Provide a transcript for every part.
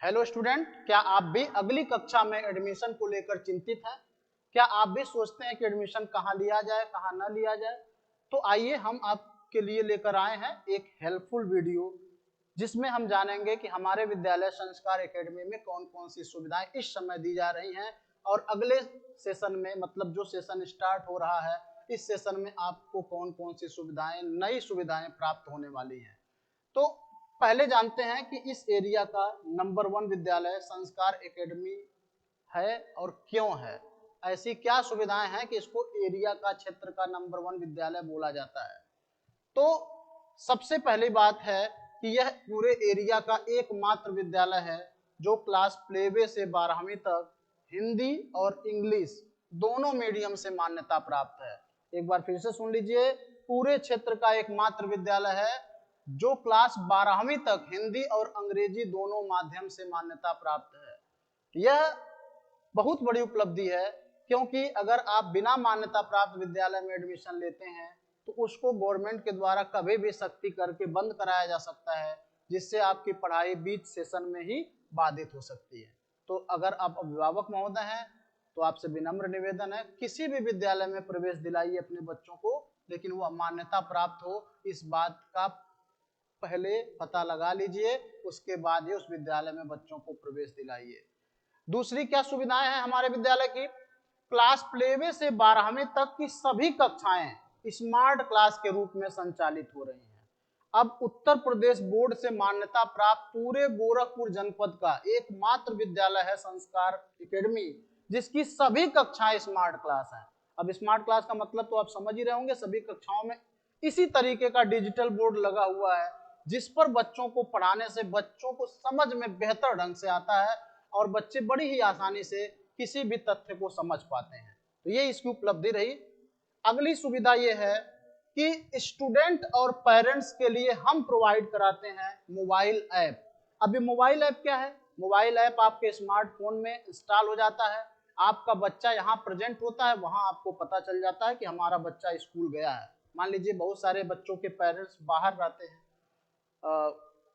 Hello student, क्या आप भी अगली कक्षा में एडमिशन को लेकर चिंतित हैं? क्या आप भी सोचते हैं कि एडमिशन कहाँ लिया जाए, कहाँ ना लिया जाए? तो आइए हम आपके लिए लेकर आए हैं एक हेल्पफुल वीडियो, जिसमें हम जानेंगे कि हमारे विद्यालय संस्कार एकेडमी में कौन कौन सी सुविधाएं इस समय दी जा रही हैं और अगले सेशन में, मतलब जो सेशन स्टार्ट हो रहा है, इस सेशन में आपको कौन कौन सी सुविधाएं, नई सुविधाएं प्राप्त होने वाली हैं। तो पहले जानते हैं कि इस एरिया का नंबर 1 विद्यालय संस्कार एकेडमी है और क्यों है। ऐसी क्या सुविधाएं हैं कि इसको एरिया का, क्षेत्र का नंबर 1 विद्यालय बोला जाता है। तो सबसे पहली बात है कि यह पूरे एरिया का एकमात्र विद्यालय है जो क्लास प्लेवे से 12वीं तक हिंदी और इंग्लिश दोनों मीडियम से मान्यता प्राप्त है। एक बार फिर से सुन लीजिए, पूरे क्षेत्र का एकमात्र विद्यालय है जो क्लास 12वीं तक हिंदी और अंग्रेजी दोनों माध्यम से मान्यता प्राप्त है। यह बहुत बड़ी उपलब्धि है, क्योंकि अगर आप बिना मान्यता प्राप्त विद्यालय में एडमिशन लेते हैं तो उसको गवर्नमेंट के द्वारा कभी भी सख्ती करके बंद कराया जा सकता है, जिससे आपकी पढ़ाई बीच सेशन में ही बाधित हो सकती है। तो अगर आप अभिभावक महोदय हैं तो आपसे विनम्र निवेदन है, किसी भी विद्यालय में प्रवेश दिलाइए अपने बच्चों को, लेकिन वह मान्यता प्राप्त हो, इस बात का पहले पता लगा लीजिए, उसके बाद ही उस विद्यालय में बच्चों को प्रवेश दिलाइए। दूसरी क्या सुविधाएं हैं हमारे विद्यालय की? क्लास प्लेवे से 12वीं तक की सभी कक्षाएं स्मार्ट क्लास के रूप में संचालित हो रही हैं। अब उत्तर प्रदेश बोर्ड से मान्यता प्राप्त पूरे गोरखपुर जनपद का एकमात्र विद्यालय है संस्कार एकेडमी, जिसकी सभी कक्षाएं स्मार्ट क्लास हैं। अब स्मार्ट क्लास का मतलब तो आप समझ ही रहे होंगे, सभी कक्षाओं में इसी तरीके का डिजिटल बोर्ड लगा हुआ है, जिस पर बच्चों को पढ़ाने से बच्चों को समझ में बेहतर ढंग से आता है और बच्चे बड़ी ही आसानी से किसी भी तथ्य को समझ पाते हैं। तो ये इसकी उपलब्धि रही। अगली सुविधा ये है कि स्टूडेंट और पेरेंट्स के लिए हम प्रोवाइड कराते हैं मोबाइल ऐप। अभी मोबाइल ऐप क्या है? मोबाइल ऐप आपके स्मार्टफोन में इंस्टॉल हो जाता है, आपका बच्चा यहाँ प्रेजेंट होता है, वहां आपको पता चल जाता है कि हमारा बच्चा स्कूल गया है। मान लीजिए बहुत सारे बच्चों के पेरेंट्स बाहर रहते हैं,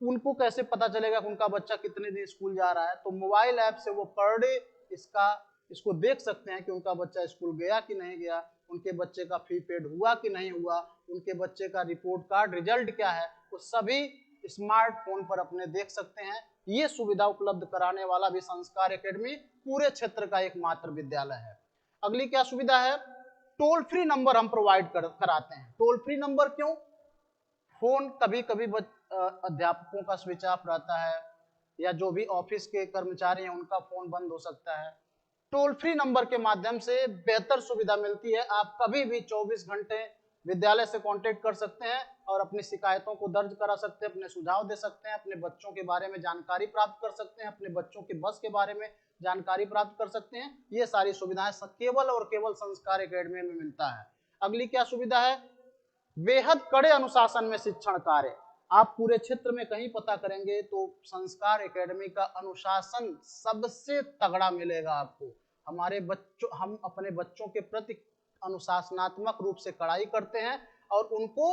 उनको कैसे पता चलेगा कि उनका बच्चा कितने दिन स्कूल जा रहा है? तो मोबाइल ऐप से वो पर डे इसको देख सकते हैं कि उनका बच्चा स्कूल गया कि नहीं गया, उनके बच्चे का फी पेड हुआ कि नहीं हुआ, उनके बच्चे का रिपोर्ट कार्ड रिजल्ट क्या है, वो सभी स्मार्टफोन पर अपने देख सकते हैं। ये सुविधा उपलब्ध कराने वाला भी संस्कार एकेडमी पूरे क्षेत्र का एकमात्र विद्यालय है। अगली क्या सुविधा है? टोल फ्री नंबर हम प्रोवाइड कराते हैं। टोल फ्री नंबर क्यों? फोन कभी कभी अध्यापकों का स्विच ऑफ रहता है, या जो भी ऑफिस के कर्मचारी हैं उनका फोन बंद हो सकता है। टोल फ्री नंबर के माध्यम से बेहतर सुविधा मिलती है। आप कभी भी 24 घंटे विद्यालय से कांटेक्ट कर सकते हैं और अपनी शिकायतों को दर्ज करा सकते हैं, अपने सुझाव दे सकते हैं, अपने बच्चों के बारे में जानकारी प्राप्त कर सकते हैं, अपने बच्चों के बस के बारे में जानकारी प्राप्त कर सकते हैं। ये सारी सुविधाएं केवल और केवल संस्कार एकेडमी में मिलता है। अगली क्या सुविधा है? बेहद कड़े अनुशासन में शिक्षण कार्य। आप पूरे क्षेत्र में कहीं पता करेंगे तो संस्कार एकेडमी का अनुशासन सबसे तगड़ा मिलेगा आपको। हम अपने बच्चों के प्रति अनुशासनात्मक रूप से कड़ाई करते हैं और उनको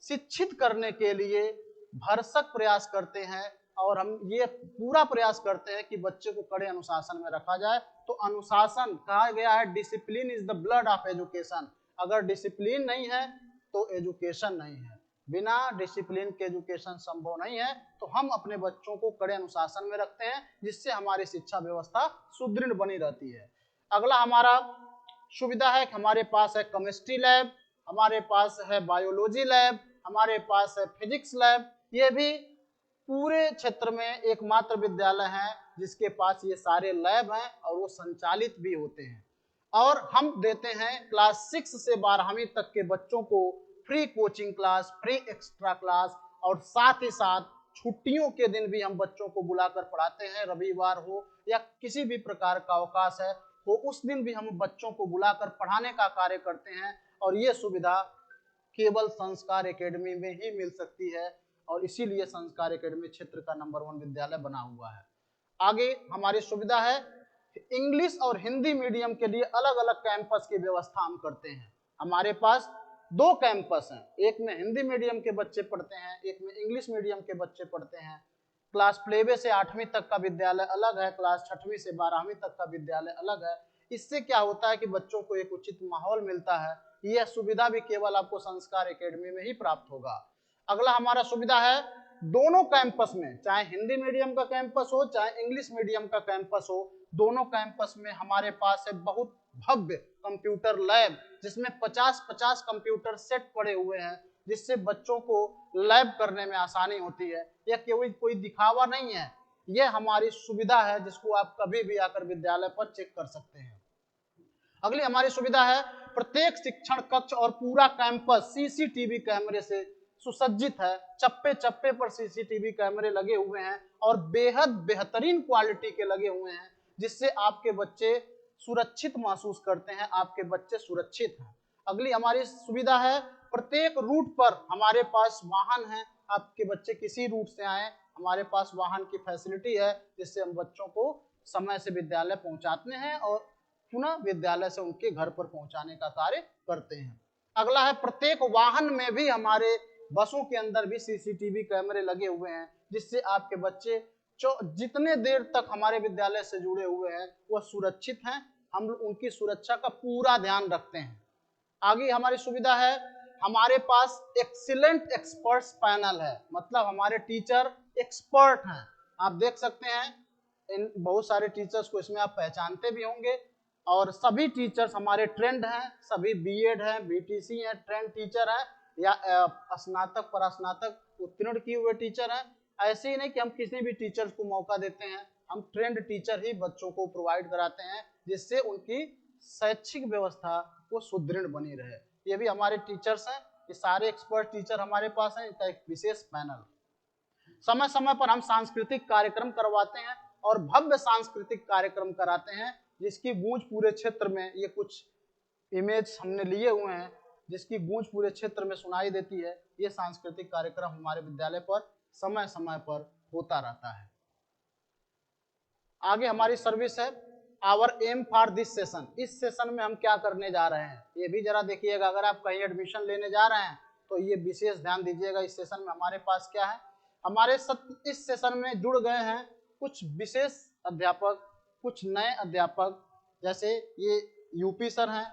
शिक्षित करने के लिए भरसक प्रयास करते हैं, और हम ये पूरा प्रयास करते हैं कि बच्चे को कड़े अनुशासन में रखा जाए। तो अनुशासन, कहा गया है discipline is the blood of education. अगर डिसिप्लिन नहीं है तो एजुकेशन नहीं है। बिना डिसिप्लिन के एजुकेशन संभव नहीं है। तो हम अपने बच्चों को कड़े अनुशासन में रखते हैं, जिससे हमारी शिक्षा व्यवस्था सुदृढ़ बनी रहती है। अगला हमारा सुविधा है कि हमारे पास है केमिस्ट्री लैब, हमारे पास है बायोलॉजी लैब, हमारे पास है फिजिक्स लैब। ये भी पूरे क्षेत्र में एकमात्र विद्यालय है जिसके पास ये सारे लैब हैं और वो संचालित भी होते हैं। और हम देते हैं क्लास 6 से 12वीं तक के बच्चों को free coaching class, free extra class, और साथ ही साथ छुट्टियों के दिन भी हम बच्चों को बुलाकर पढ़ाते हैं। रविवार हो या किसी भी प्रकार का अवकाश है तो उस दिन भी हम बच्चों को बुलाकर पढ़ाने का कार्य करते हैं। और ये सुविधा केवल संस्कार एकेडमी में ही मिल सकती है, और इसीलिए संस्कार एकेडमी क्षेत्र का नंबर 1 विद्यालय बना हुआ है। आगे हमारी सुविधा है इंग्लिश और हिंदी मीडियम के लिए अलग अलग कैंपस की व्यवस्था हम करते हैं। हमारे पास 2 कैंपस हैं, एक में हिंदी मीडियम के बच्चे पढ़ते हैं, एक में इंग्लिश मीडियम के बच्चे पढ़ते हैं। क्लास प्लेवे से 8वीं तक का विद्यालय अलग है, क्लास 6वीं से 12वीं तक का विद्यालय अलग है। इससे क्या होता है कि बच्चों को एक उचित माहौल मिलता है। यह सुविधा भी केवल आपको संस्कार एकेडमी में ही प्राप्त होगा। अगला हमारा सुविधा है दोनों कैंपस में, चाहे हिंदी मीडियम का कैंपस हो चाहे इंग्लिश मीडियम का कैंपस हो, दोनों कैंपस में हमारे पास है बहुत भव्य कंप्यूटर लैब, जिसमें 50-50 कंप्यूटर सेट पड़े हुए हैं, जिससे बच्चों को लैब करने में आसानी होती है। यह केवल कोई दिखावा नहीं है, यह हमारी सुविधा है जिसको आप कभी भी आकर विद्यालय पर चेक कर सकते हैं। अगली हमारी सुविधा है प्रत्येक शिक्षण कक्ष और पूरा कैंपस सीसीटीवी कैमरे से सुसज्जित है। चप्पे चप्पे पर सीसीटीवी कैमरे लगे हुए हैं और बेहद बेहतरीन क्वालिटी के लगे हुए हैं, जिससे आपके बच्चे सुरक्षित महसूस करते हैं, आपके बच्चे सुरक्षित हैं। अगली हमारी सुविधा है प्रत्येक रूट पर हमारे पास वाहन है। आपके बच्चे किसी रूट से आए, हमारे पास वाहन की फैसिलिटी है, जिससे हम बच्चों को समय से विद्यालय पहुंचाते हैं और पुनः विद्यालय से उनके घर पर पहुंचाने का कार्य करते हैं। अगला है प्रत्येक वाहन में भी, हमारे बसों के अंदर भी सीसीटीवी कैमरे लगे हुए हैं, जिससे आपके बच्चे जितने देर तक हमारे विद्यालय से जुड़े हुए हैं वह सुरक्षित हैं। हम उनकी सुरक्षा का पूरा ध्यान रखते हैं। आगे हमारी सुविधा है हमारे पास एक्सीलेंट एक्सपर्ट्स पैनल है, मतलब हमारे टीचर एक्सपर्ट हैं। आप देख सकते हैं इन बहुत सारे टीचर्स को, इसमें आप पहचानते भी होंगे, और सभी टीचर्स हमारे ट्रेंड हैं, सभी बीएड हैं, बीटीसी हैं, ट्रेंड टीचर हैं या स्नातक परास्नातक उत्तीर्ण किए हुए टीचर हैं। ऐसे ही नहीं कि हम किसी भी टीचर्स को मौका देते हैं, हम ट्रेंड टीचर ही बच्चों को प्रोवाइड कराते हैं, जिससे उनकी शैक्षिक व्यवस्था को सुदृढ़ बनी रहे। ये भी हमारे टीचर्स हैं, ये सारे एक्सपर्ट टीचर हमारे पास हैं, इनका एक विशेष पैनल। समय समय पर हम सांस्कृतिक कार्यक्रम करवाते हैं और भव्य सांस्कृतिक कार्यक्रम कराते हैं, जिसकी गूंज पूरे क्षेत्र में, ये कुछ इमेज हमने लिए हुए हैं, जिसकी गूंज पूरे क्षेत्र में सुनाई देती है। ये सांस्कृतिक कार्यक्रम हमारे विद्यालय पर समय समय पर होता रहता है। आगे हमारी सर्विस है our aim for this session. इस सेशन में हम क्या करने जा रहे हैं ये भी जरा देखिएगा। अगर आप कहीं एडमिशन लेने जा रहे हैं तो ये विशेष ध्यान दीजिएगा। इस सेशन में हमारे पास क्या है, हमारे इस सेशन में जुड़ गए हैं कुछ विशेष अध्यापक, कुछ नए अध्यापक, जैसे ये यूपी सर हैं,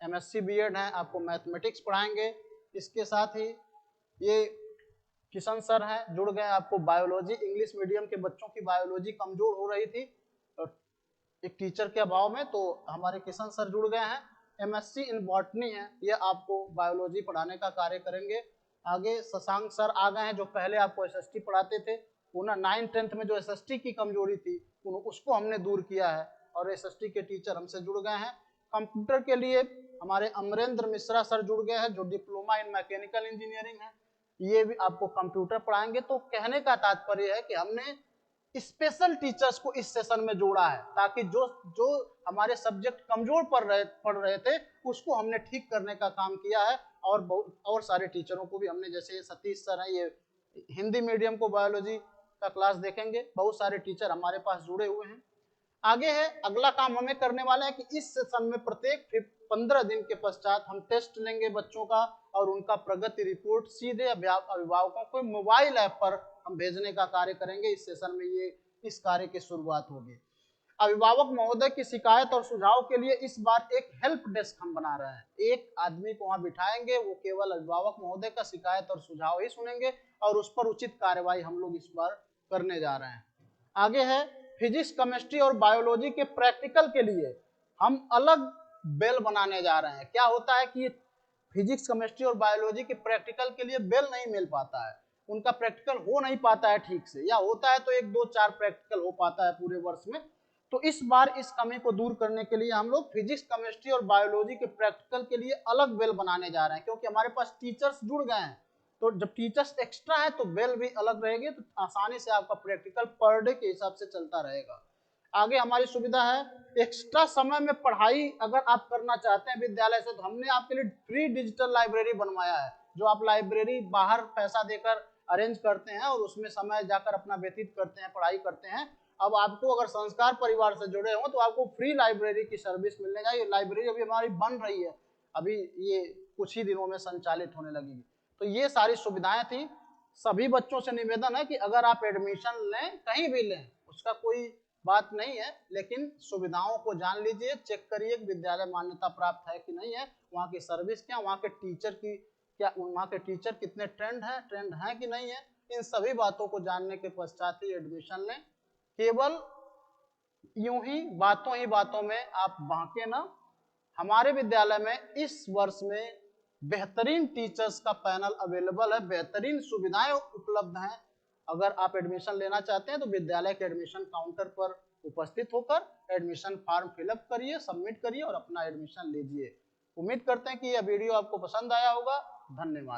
एमएससी बीएड हैं, आपको मैथमेटिक्स पढ़ाएंगे। इसके साथ ही ये किशन सर हैं, जुड़ गए आपको बायोलॉजी। इंग्लिश मीडियम के बच्चों की बायोलॉजी कमजोर हो रही थी एक टीचर के अभाव में, तो हमारे किशन सर जुड़ गए हैं। एमएससी इन बॉटनी है, ये आपको बायोलॉजी पढ़ाने का कार्य करेंगे। आगे शशांक सर आ गए हैं, जो पहले आपको एसएसटी पढ़ाते थे। उन्हें 9th-10th में जो एसएसटी की कमजोरी थी उसको हमने दूर किया है और एसएसटी के टीचर हमसे जुड़ गए हैं। कंप्यूटर के लिए हमारे अमरेंद्र मिश्रा सर जुड़ गए हैं, जो डिप्लोमा इन मैकेनिकल इंजीनियरिंग है। ये भी आपको कंप्यूटर पढ़ाएंगे। तो कहने का तात्पर्य है कि हमने स्पेशल टीचर्स को इस सेशन में जोड़ा है, ताकि जो हमारे सब्जेक्ट कमजोर पढ़ रहे थे उसको हमने ठीक करने का काम किया है। और सारे टीचरों को भी हमने, जैसे सतीश सर हैं, ये हिंदी मीडियम को बायोलॉजी का क्लास देखेंगे। बहुत सारे टीचर हमारे पास जुड़े हुए हैं। आगे है अगला काम हमें करने वाले हैं कि इस सेशन में प्रत्येक 15 दिन के पश्चात हम टेस्ट लेंगे बच्चों का, और उनका प्रगति रिपोर्ट सीधे अभिभावकों को मोबाइल ऐप पर हम भेजने का कार्य करेंगे। इस सेशन में ये इस कार्य की शुरुआत होगी। अभिभावक महोदय की शिकायत और सुझाव के लिए इस बार एक हेल्प डेस्क हम बना रहे हैं। एक आदमी को वहां बिठाएंगे, वो केवल अभिभावक महोदय का शिकायत और सुझाव ही सुनेंगे और उस पर उचित कार्रवाई हम लोग इस बार करने जा रहे हैं। आगे है फिजिक्स, केमिस्ट्री और बायोलॉजी के प्रैक्टिकल के लिए हम अलग बेल बनाने जा रहे हैं। क्या होता है कि फिजिक्स, केमिस्ट्री और बायोलॉजी के प्रैक्टिकल के लिए बेल नहीं मिल पाता है, उनका प्रैक्टिकल हो नहीं पाता है ठीक से, या होता है तो 1, 2, 4 प्रैक्टिकल हो पाता है पूरे वर्ष में। तो इस बार इस कमी को दूर करने के लिए हम लोग फिजिक्स, केमिस्ट्री और बायोलॉजी के प्रैक्टिकल के लिए अलग बेल बनाने जा रहे हैं, क्योंकि हमारे पास टीचर्स जुड़ गए हैं। तो जब टीचर्स एक्स्ट्रा है तो बेल भी अलग रहेगी, तो आसानी से आपका प्रैक्टिकल पर डे के हिसाब से चलता रहेगा। आगे हमारी सुविधा है एक्स्ट्रा समय में पढ़ाई अगर आप करना चाहते हैं विद्यालय से, तो हमने आपके लिए फ्री डिजिटल लाइब्रेरी बनवाया है, जो आप लाइब्रेरी बाहर पैसा देकर अरेंज करते हैं और उसमें समय जाकर अपना व्यतीत करते हैं, पढ़ाई करते हैं। अब आपको अगर संस्कार परिवार से जुड़े हो तो आपको फ्री लाइब्रेरी की सर्विस मिलने जाएगी। लाइब्रेरी अभी हमारी बन रही है, अभी ये कुछ ही दिनों में संचालित होने लगेगी। तो ये सारी सुविधाएं थी। सभी बच्चों से निवेदन है कि अगर आप एडमिशन लें, कहीं भी लें, उसका कोई बात नहीं है, लेकिन सुविधाओं को जान लीजिए, चेक करिए विद्यालय मान्यता प्राप्त है कि नहीं है, वहाँ की सर्विस क्या, वहाँ के टीचर की क्या, वहाँ के टीचर कितने ट्रेंड हैं कि नहीं है, इन सभी बातों को जानने के पश्चात ही एडमिशन लें। केवल यूं ही बातों में आप बहके ना। हमारे विद्यालय में इस वर्ष में बेहतरीन टीचर्स का पैनल अवेलेबल है, बेहतरीन सुविधाएं उपलब्ध हैं। अगर आप एडमिशन लेना चाहते हैं तो विद्यालय के एडमिशन काउंटर पर उपस्थित होकर एडमिशन फॉर्म फिलअप करिए, सबमिट करिए और अपना एडमिशन लीजिए। उम्मीद करते हैं कि यह वीडियो आपको पसंद आया होगा। धन्यवाद।